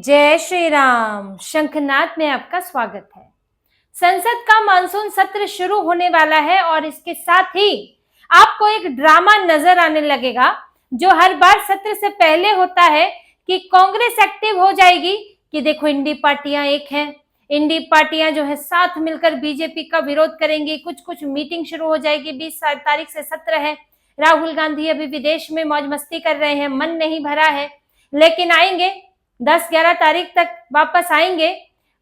जय श्री राम। शंखनाद में आपका स्वागत है। संसद का मानसून सत्र शुरू होने वाला है और इसके साथ ही आपको एक ड्रामा नजर आने लगेगा जो हर बार सत्र से पहले होता है कि कांग्रेस एक्टिव हो जाएगी कि देखो इंडी पार्टियां एक हैं, इंडी पार्टियां जो है साथ मिलकर बीजेपी का विरोध करेंगी। कुछ मीटिंग शुरू हो जाएगी। 20 तारीख से सत्र है। राहुल गांधी अभी विदेश में मौज मस्ती कर रहे हैं, मन नहीं भरा है, लेकिन आएंगे 10-11 तारीख तक वापस आएंगे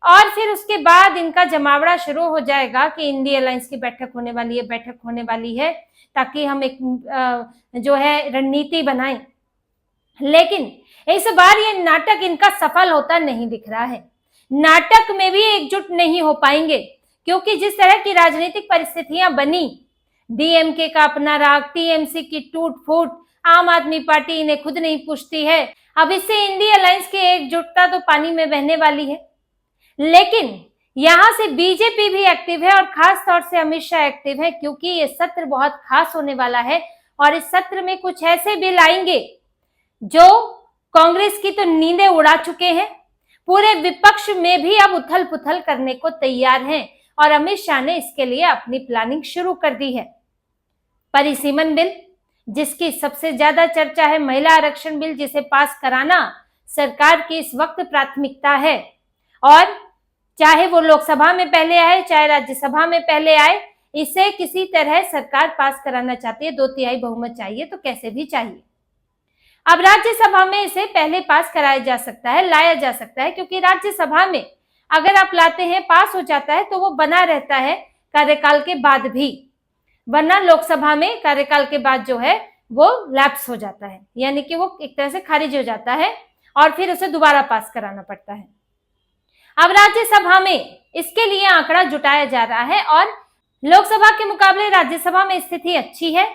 और फिर उसके बाद इनका जमावड़ा शुरू हो जाएगा कि इंडी अलायंस की बैठक होने वाली है ताकि हम एक जो है रणनीति बनाएं। लेकिन इस बार ये नाटक इनका सफल होता नहीं दिख रहा है। नाटक में भी एकजुट नहीं हो पाएंगे क्योंकि जिस तरह की राजनीतिक परिस्थितियां बनी, डीएमके का अपना राग, टीएमसी की टूट फूट, आम आदमी पार्टी इन्हें खुद नहीं पूछती है। अब इससे इंडी अलायंस की एकजुटता तो पानी में बहने वाली है। लेकिन यहां से बीजेपी भी एक्टिव है और खास तौर से अमित शाह एक्टिव है क्योंकि ये सत्र बहुत खास होने वाला है और इस सत्र में कुछ ऐसे बिल आएंगे जो कांग्रेस की तो नींदें उड़ा चुके हैं। पूरे विपक्ष में भी अब उथल पुथल करने को तैयार हैं और अमित शाह ने इसके लिए अपनी प्लानिंग शुरू कर दी है। परिसीमन बिल, जिसकी सबसे ज्यादा चर्चा है, महिला आरक्षण बिल, जिसे पास कराना सरकार की इस वक्त प्राथमिकता है और चाहे वो लोकसभा में पहले आए चाहे राज्यसभा में पहले आए, इसे किसी तरह सरकार पास कराना चाहती है। 2/3 बहुमत चाहिए तो कैसे भी चाहिए। अब राज्यसभा में इसे पहले पास कराया जा सकता है, लाया जा सकता है, क्योंकि राज्यसभा में अगर आप लाते हैं, पास हो जाता है तो वो बना रहता है कार्यकाल के बाद भी, वरना लोकसभा में कार्यकाल के बाद जो है वो लैप्स हो जाता है, यानी कि वो एक तरह से खारिज हो जाता है और फिर उसे दोबारा पास कराना पड़ता है। अब राज्यसभा में इसके लिए आंकड़ा जुटाया जा रहा है और लोकसभा के मुकाबले राज्यसभा में स्थिति अच्छी है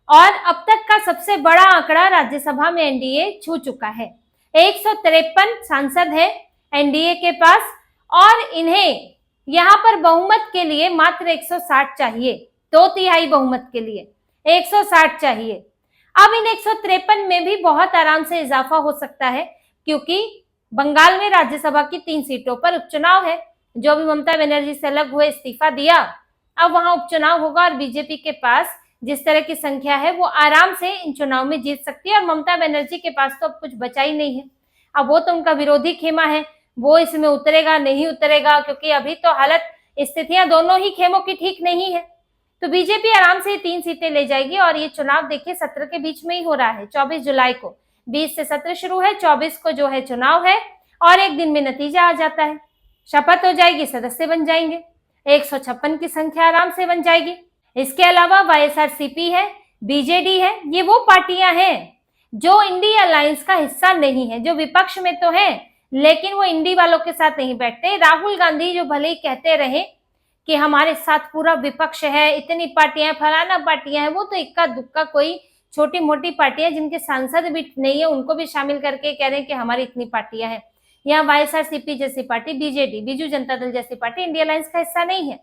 और अब तक का सबसे बड़ा आंकड़ा राज्यसभा में एनडीए छू चुका है। 153 सांसद है एनडीए के पास और इन्हें यहां पर बहुमत के लिए मात्र 160 चाहिए। 2/3 बहुमत के लिए 160 चाहिए। अब इन 153 में भी बहुत आराम से इजाफा हो सकता है क्योंकि बंगाल में राज्यसभा की 3 सीटों पर उपचुनाव है। जो भी ममता बनर्जी से अलग हुए, इस्तीफा दिया, अब वहां उपचुनाव होगा और बीजेपी के पास जिस तरह की संख्या है वो आराम से इन चुनाव में जीत सकती है और ममता बनर्जी के पास तो अब कुछ बचा ही नहीं है। अब वो तो उनका विरोधी खेमा है, वो इसमें उतरेगा नहीं उतरेगा, क्योंकि अभी तो हालत, स्थितियां दोनों ही खेमों की ठीक नहीं है। तो बीजेपी आराम से 3 सीटें ले जाएगी और ये चुनाव देखिए सत्र के बीच में ही हो रहा है। 24 जुलाई को 20 से सत्र शुरू है, 24 को जो है चुनाव है और एक दिन में नतीजा आ जाता है। शपथ हो जाएगी, सदस्य बन जाएंगे, 156 की संख्या आराम से बन जाएगी। इसके अलावा वाईएसआरसीपी है, बीजेडी है, ये वो पार्टियां हैं जो इंडी अलायंस का हिस्सा नहीं है, जो विपक्ष में तो है लेकिन वो इंडी वालों के साथ नहीं बैठते। राहुल गांधी जो भले ही कहते रहे कि हमारे साथ पूरा विपक्ष है, इतनी पार्टियां, फलाना पार्टियां हैं, वो तो इक्का दुक्का कोई छोटी मोटी पार्टियां जिनके सांसद भी नहीं है उनको भी शामिल करके कह रहे हैं कि हमारी इतनी पार्टियां हैं। यहाँ वाईएसआरसीपी जैसी पार्टी, बीजेडी, बीजू जनता दल जैसी पार्टी इंडी अलायंस का हिस्सा नहीं है।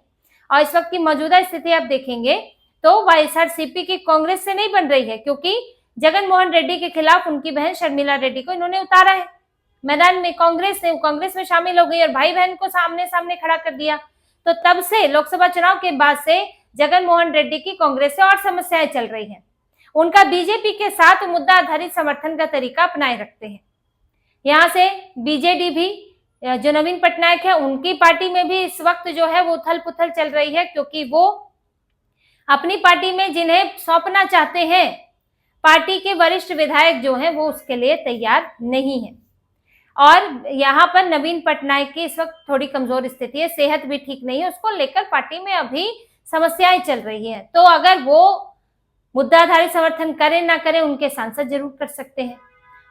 और इस वक्त की मौजूदा स्थिति आप देखेंगे तो वाईएसआरसीपी की कांग्रेस से नहीं बन रही है क्योंकि जगन मोहन रेड्डी के खिलाफ उनकी बहन शर्मिला रेड्डी को इन्होंने उतारा है मैदान में। कांग्रेस में शामिल हो गई और भाई बहन को सामने सामने खड़ा कर दिया। तो तब से लोकसभा चुनाव के बाद से जगन मोहन रेड्डी की कांग्रेस से और समस्याएं चल रही हैं। उनका बीजेपी के साथ मुद्दा आधारित समर्थन का तरीका अपनाए रखते हैं। यहाँ से बीजेडी भी, जो नवीन पटनायक है, उनकी पार्टी में भी इस वक्त जो है वो उथल पुथल चल रही है क्योंकि वो अपनी पार्टी में जिन्हें सौंपना चाहते हैं, पार्टी के वरिष्ठ विधायक जो हैं वो उसके लिए तैयार नहीं है। और यहाँ पर नवीन पटनायक की इस वक्त थोड़ी कमजोर स्थिति है, सेहत भी ठीक नहीं है, उसको लेकर पार्टी में अभी समस्याएं चल रही हैं। तो अगर वो मुद्दा आधारित समर्थन करें ना करें, उनके सांसद जरूर कर सकते हैं।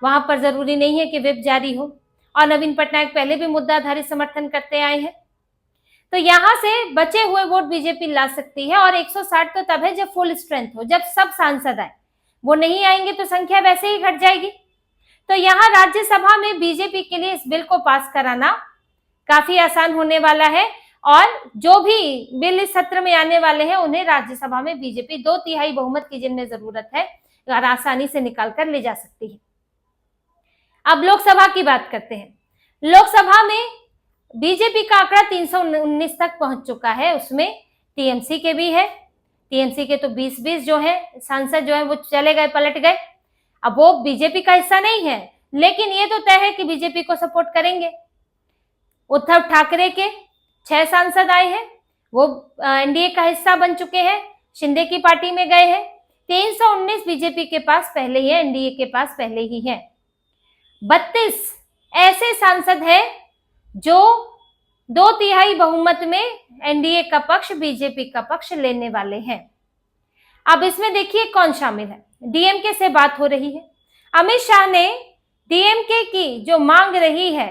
वहां पर जरूरी नहीं है कि व्हिप जारी हो और नवीन पटनायक पहले भी मुद्दा आधारित समर्थन करते आए हैं। तो यहां से बचे हुए वोट बीजेपी ला सकती है और 160 तो तब है जब फुल स्ट्रेंथ हो, जब सब सांसद आए। वो नहीं आएंगे तो संख्या वैसे ही घट जाएगी। तो यहाँ राज्यसभा में बीजेपी के लिए इस बिल को पास कराना काफी आसान होने वाला है और जो भी बिल इस सत्र में आने वाले हैं उन्हें राज्यसभा में बीजेपी 2/3 बहुमत की जिनमें जरूरत है आसानी से निकाल कर ले जा सकती है। अब लोकसभा की बात करते हैं। लोकसभा में बीजेपी का आंकड़ा 319 तक पहुंच चुका है, उसमें टीएमसी के भी है। टीएमसी के तो 20-20 जो है सांसद जो है वो चले गए, पलट गए। अब वो बीजेपी का हिस्सा नहीं है, लेकिन ये तो तय है कि बीजेपी को सपोर्ट करेंगे। उद्धव ठाकरे के 6 सांसद आए हैं, वो एनडीए का हिस्सा बन चुके हैं, शिंदे की पार्टी में गए हैं। 319 बीजेपी के पास पहले ही है, एनडीए के पास पहले ही है। 32 ऐसे सांसद हैं जो 2/3 बहुमत में एनडीए का पक्ष, बीजेपी का पक्ष लेने वाले हैं। अब इसमें देखिए कौन शामिल है। डीएमके से बात हो रही है। अमित शाह ने डीएमके की जो मांग रही है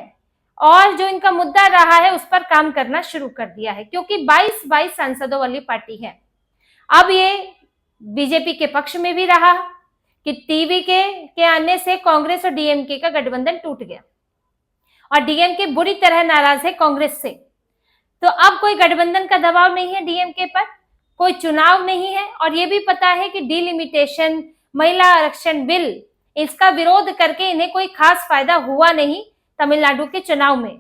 और जो इनका मुद्दा रहा है उस पर काम करना शुरू कर दिया है, क्योंकि 22 सांसदों वाली पार्टी है। अब ये बीजेपी के पक्ष में भी रहा कि टीवी के आने से कांग्रेस और डीएमके का गठबंधन टूट गया और डीएमके बुरी तरह नाराज है कांग्रेस से। तो अब कोई गठबंधन का दबाव नहीं है डीएमके पर, कोई चुनाव नहीं है, और ये भी पता है कि डिलिमिटेशन, महिला आरक्षण बिल, इसका विरोध करके इन्हें कोई खास फायदा हुआ नहीं तमिलनाडु के चुनाव में।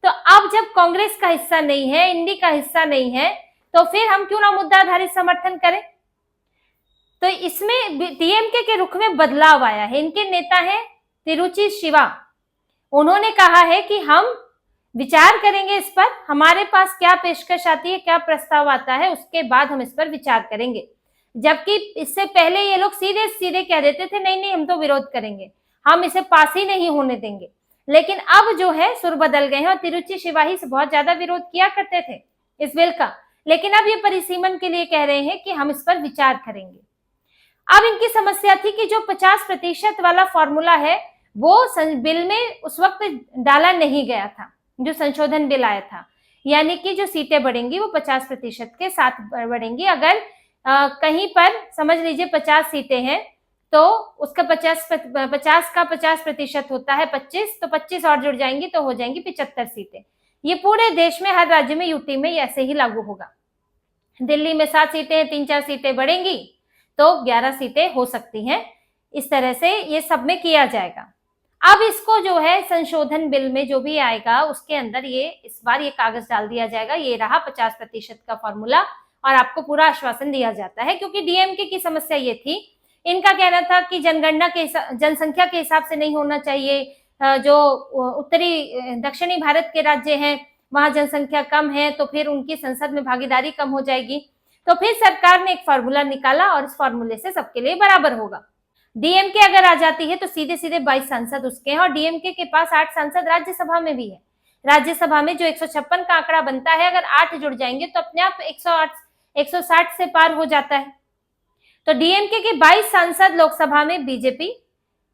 तो अब जब कांग्रेस का हिस्सा नहीं है, इंडी का हिस्सा नहीं है, तो फिर हम क्यों ना मुद्दा आधारित समर्थन करें। तो इसमें डीएमके के रुख में बदलाव आया है। इनके नेता हैं तिरुचि शिवा, उन्होंने कहा है कि हम विचार करेंगे इस पर, हमारे पास क्या पेशकश आती है, क्या प्रस्ताव आता है, उसके बाद हम इस पर विचार करेंगे। जबकि इससे पहले ये लोग सीधे सीधे कह देते थे नहीं हम तो विरोध करेंगे, हम इसे पास ही नहीं होने देंगे। लेकिन अब जो है सुर बदल गए हैं और तिरुचि शिवा ही से बहुत ज्यादा विरोध किया करते थे इस बिल का, लेकिन अब ये परिसीमन के लिए कह रहे हैं कि हम इस पर विचार करेंगे। अब इनकी समस्या थी कि जो 50% वाला फॉर्मूला है वो बिल में उस वक्त डाला नहीं गया था, जो संशोधन बिल आया था, यानी कि जो सीटें बढ़ेंगी वो 50% के साथ बढ़ेंगी। अगर कहीं पर समझ लीजिए 50 सीटें हैं तो उसका 50 का 50% होता है 25, तो 25 और जुड़ जाएंगी तो हो जाएंगी 75 सीटें। ये पूरे देश में हर राज्य में, यूटी में ऐसे ही लागू होगा। दिल्ली में 7 सीटें हैं, 3-4 सीटें बढ़ेंगी तो 11 सीटें हो सकती हैं। इस तरह से ये सब में किया जाएगा। अब इसको जो है संशोधन बिल में जो भी आएगा उसके अंदर ये इस बार ये कागज डाल दिया जाएगा, ये रहा 50% का फॉर्मूला, और आपको पूरा आश्वासन दिया जाता है। क्योंकि डीएमके की समस्या ये थी, इनका कहना था कि जनगणना के जनसंख्या के हिसाब से नहीं होना चाहिए, जो उत्तरी दक्षिणी भारत के राज्य हैं वहां जनसंख्या कम है तो फिर उनकी संसद में भागीदारी कम हो जाएगी। तो फिर सरकार ने एक फॉर्मूला निकाला और इस फॉर्मूले से सबके लिए बराबर होगा। डीएमके अगर आ जाती है तो सीधे सीधे 22 सांसद उसके हैं, और डीएमके के पास 8 सांसद राज्यसभा में भी है। राज्यसभा में जो 156 का आंकड़ा बनता है, अगर 8 जुड़ जाएंगे तो अपने आप 160 से पार हो जाता है। तो डीएमके के 22 सांसद लोकसभा में, बीजेपी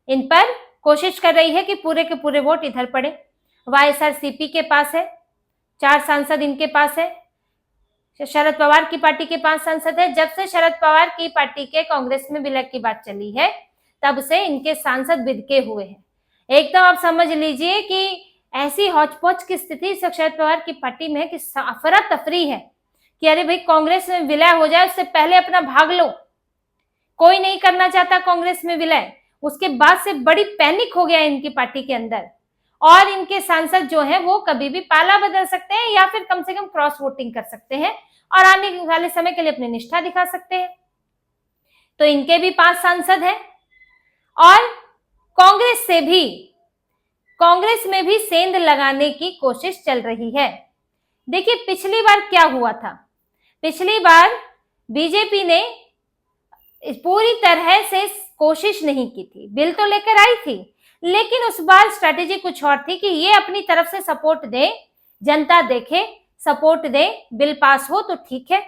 इन पर कोशिश कर रही है कि पूरे के पूरे वोट इधर पड़े। वाईएसआरसीपी के पास है 4 सांसद, इनके पास है। शरद पवार की पार्टी के 5 सांसद है। जब से शरद पवार की पार्टी के कांग्रेस में विलय की बात चली है तब से इनके सांसद बिदके हुए हैं। एकदम आप समझ लीजिए कि ऐसी हौच-पौच की स्थिति शरद पवार की पार्टी में है कि अफरा तफरी है कि अरे भाई कांग्रेस में विलय हो जाए उससे पहले अपना भाग लो। कोई नहीं करना चाहता कांग्रेस में विलय। उसके बाद से बड़ी पैनिक हो गया इनकी पार्टी के अंदर, और इनके सांसद जो हैं वो कभी भी पाला बदल सकते हैं या फिर कम से कम क्रॉस वोटिंग कर सकते हैं और आने वाले समय के लिए अपनी निष्ठा दिखा सकते हैं। तो इनके भी 5 सांसद हैं, और कांग्रेस में भी सेंध लगाने की कोशिश चल रही है। देखिए पिछली बार क्या हुआ था, पिछली बार बीजेपी ने पूरी तरह से कोशिश नहीं की थी, बिल तो लेकर आई थी, लेकिन उस बार स्ट्रैटेजी कुछ और थी कि ये अपनी तरफ से सपोर्ट दे, जनता देखे, सपोर्ट दे, बिल पास हो तो ठीक है,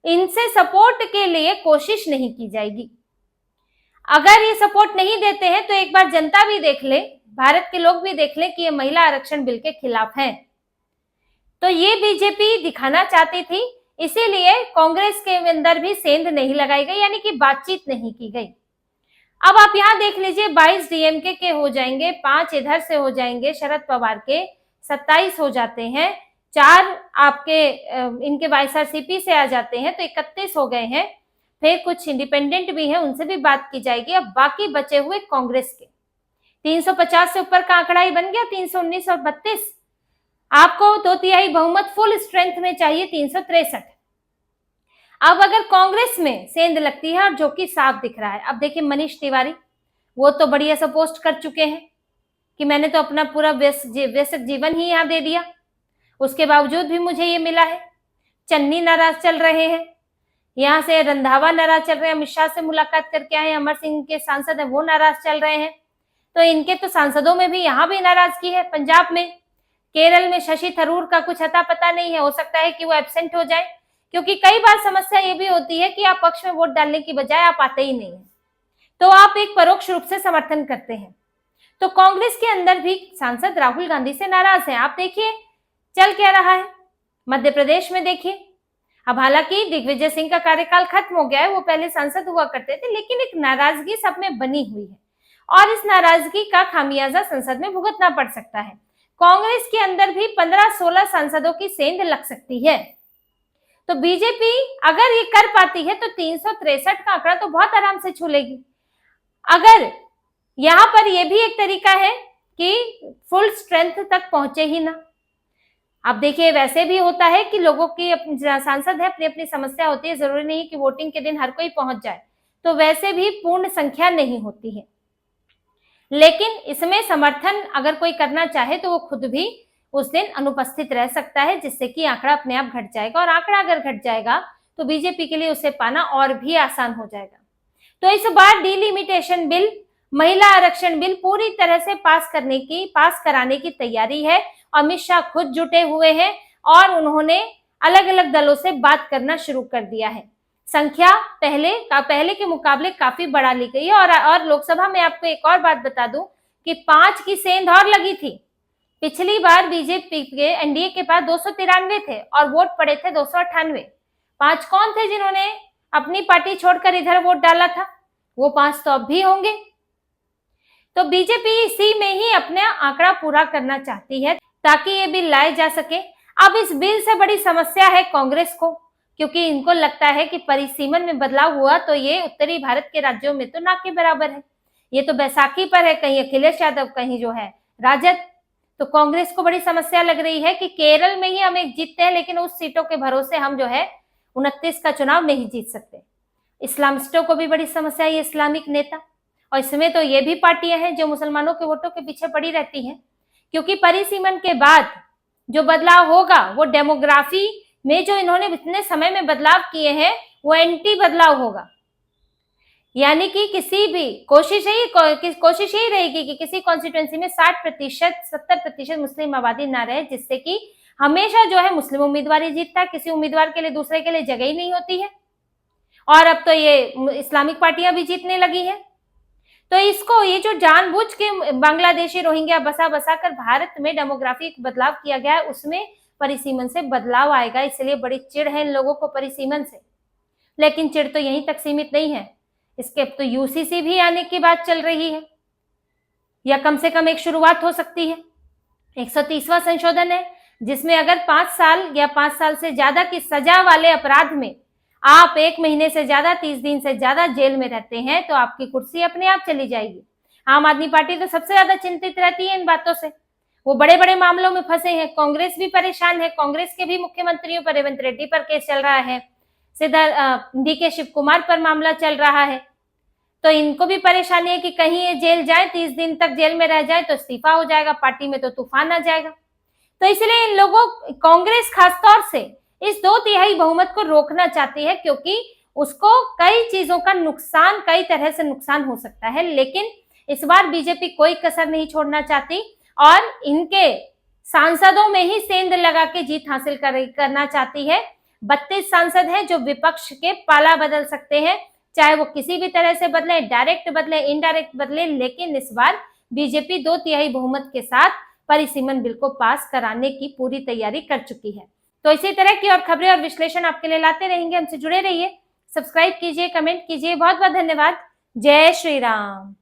इनसे सपोर्ट के लिए कोशिश नहीं की जाएगी। अगर ये सपोर्ट नहीं देते हैं तो एक बार जनता भी देख ले, भारत के लोग भी देख ले कि ये महिला आरक्षण बिल के खिलाफ हैं। तो ये बीजेपी दिखाना चाहती थी, इसीलिए कांग्रेस के अंदर भी सेंध नहीं लगाई गई, यानी कि बातचीत नहीं की गई। अब आप यहां देख लीजिए 22 डीएमके के हो जाएंगे, 5 इधर से हो जाएंगे शरद पवार के, 27 हो जाते हैं, 4 आपके इनके वाईएसआरसीपी से आ जाते हैं तो 31 हो गए हैं। फिर कुछ इंडिपेंडेंट भी हैं, उनसे भी बात की जाएगी। अब बाकी बचे हुए कांग्रेस के, 350 से ऊपर का आंकड़ा ही बन गया 319 और 32। आपको 2/3 बहुमत फुल स्ट्रेंथ में चाहिए 363। अब अगर कांग्रेस में सेंध लगती है और जो कि साफ दिख रहा है, अब देखिए मनीष तिवारी, वो तो बढ़िया सा पोस्ट कर चुके हैं कि मैंने तो अपना पूरा व्यस्त जीवन ही यहाँ दे दिया, उसके बावजूद भी मुझे ये मिला है। चन्नी नाराज चल रहे हैं, यहाँ से रंधावा नाराज चल रहे हैं, अमित शाह से मुलाकात करके आए, अमर सिंह के सांसद है वो नाराज चल रहे हैं। तो इनके तो सांसदों में भी यहाँ भी नाराजगी है। पंजाब में, केरल में शशि थरूर का कुछ अता पता नहीं है, हो सकता है कि वो एब्सेंट हो जाए, क्योंकि कई बार समस्या ये भी होती है कि आप पक्ष में वोट डालने की बजाय आप आते ही नहीं है, तो आप एक परोक्ष रूप से समर्थन करते हैं। तो कांग्रेस के अंदर भी सांसद राहुल गांधी से नाराज हैं। आप देखिए चल क्या रहा है मध्य प्रदेश में। देखिए, अब हालांकि दिग्विजय सिंह का कार्यकाल खत्म हो गया है, वो पहले सांसद हुआ करते थे, लेकिन एक नाराजगी सब में बनी हुई है और इस नाराजगी का खामियाजा संसद में भुगतना पड़ सकता है। कांग्रेस के अंदर भी 15-16 सांसदों की सेंध लग सकती है। तो बीजेपी अगर ये कर पाती है तो 363 का आंकड़ा तो बहुत आराम से छू लेगी। अगर यहां पर यह भी एक तरीका है कि फुल स्ट्रेंथ तक पहुंचे ही ना। अब देखिए, वैसे भी होता है कि लोगों की सांसद है, अपनी अपनी समस्या होती है, जरूरी नहीं कि वोटिंग के दिन हर कोई पहुंच जाए, तो वैसे भी पूर्ण संख्या नहीं होती है। लेकिन इसमें समर्थन अगर कोई करना चाहे तो वो खुद भी उस दिन अनुपस्थित रह सकता है, जिससे कि आंकड़ा अपने आप घट जाएगा, और आंकड़ा अगर घट जाएगा तो बीजेपी के लिए उसे पाना और भी आसान हो जाएगा। तो इस बार डिलिमिटेशन बिल, महिला आरक्षण बिल पूरी तरह से पास कराने की तैयारी है। अमित शाह खुद जुटे हुए हैं और उन्होंने अलग अलग दलों से बात करना शुरू कर दिया है। संख्या पहले के मुकाबले काफी बढ़ा ली गई है। और लोकसभा में आपको एक और बात बता दूं कि 5 की सेंध और लगी थी। पिछली बार बीजेपी के एनडीए के पास 293 थे और वोट पड़े थे 298। 5 कौन थे जिन्होंने अपनी पार्टी छोड़कर इधर वोट डाला था? वो 5 तो अब भी होंगे। तो बीजेपी इसी में ही अपना आंकड़ा पूरा करना चाहती है ताकि ये बिल लाए जा सके। अब इस बिल से बड़ी समस्या है कांग्रेस को, क्योंकि इनको लगता है कि परिसीमन में बदलाव हुआ तो ये उत्तरी भारत के राज्यों में तो ना के बराबर है, ये तो बैसाखी पर है, कहीं अखिलेश यादव, कहीं जो है राजद। तो कांग्रेस को बड़ी समस्या लग रही है कि केरल में ही हम एक जीतते हैं, लेकिन उस सीटों के भरोसे हम जो है 29 का चुनाव नहीं जीत सकते। इस्लामिस्टों को भी बड़ी समस्या है, ये इस्लामिक नेता, और इसमें तो ये भी पार्टियां हैं जो मुसलमानों के वोटों के पीछे पड़ी रहती हैं, क्योंकि परिसीमन के बाद जो बदलाव होगा वो डेमोग्राफी में जो इन्होंने इतने समय में बदलाव किए हैं वो एंटी बदलाव होगा। यानी कि किसी भी कोशिश यही रहेगी कि किसी कॉन्स्टिट्यूएंसी में 60%, 70% मुस्लिम आबादी ना रहे, जिससे कि हमेशा जो है मुस्लिम उम्मीदवार ही जीतता है, किसी उम्मीदवार के लिए दूसरे के लिए जगह ही नहीं होती है। और अब तो ये इस्लामिक पार्टियां भी जीतने लगी है। तो इसको, ये जो जानबूझ के बांग्लादेशी रोहिंग्या बसा कर भारत में डेमोग्राफिक बदलाव किया गया है, उसमें परिसीमन से बदलाव आएगा। इसलिए बड़ी चिढ़ है इन लोगों को परिसीमन से। लेकिन चिढ़ तो यहीं तक सीमित नहीं है, इसके अब तो यूसीसी भी आने की बात चल रही है, या कम से कम एक शुरुआत हो सकती है। 130वां संशोधन है, जिसमें अगर 5 साल या 5 साल से ज्यादा की सजा वाले अपराध में आप 1 महीने से ज्यादा 30 दिन से ज्यादा जेल में रहते हैं तो आपकी कुर्सी अपने आप चली जाएगी। आम आदमी पार्टी तो सबसे ज्यादा चिंतित रहती है इन बातों से, वो बड़े बड़े मामलों में फंसे हैं। कांग्रेस भी परेशान है, कांग्रेस के भी मुख्यमंत्रियों पर, रेवंत रेड्डी पर केस चल रहा है, डीके शिव कुमार पर मामला चल रहा है। तो इनको भी परेशानी है कि कहीं ये जेल जाए, 30 दिन तक जेल में रह जाए तो इस्तीफा हो जाएगा, पार्टी में तो तूफान आ जाएगा। तो इसलिए इन लोगों, कांग्रेस खासतौर से इस 2/3 बहुमत को रोकना चाहती है, क्योंकि उसको कई चीजों का नुकसान, कई तरह से नुकसान हो सकता है। लेकिन इस बार बीजेपी कोई कसर नहीं छोड़ना चाहती और इनके सांसदों में ही सेंध लगा के जीत हासिल करना चाहती है। 32 सांसद हैं जो विपक्ष के पाला बदल सकते हैं, चाहे वो किसी भी तरह से बदले, डायरेक्ट बदले, इनडायरेक्ट बदले। लेकिन इस बार बीजेपी 2/3 बहुमत के साथ परिसीमन बिल को पास कराने की पूरी तैयारी कर चुकी है। तो इसी तरह की और खबरें और विश्लेषण आपके लिए लाते रहेंगे, हमसे जुड़े रहिए, सब्सक्राइब कीजिए, कमेंट कीजिए। बहुत बहुत धन्यवाद। जय श्री राम।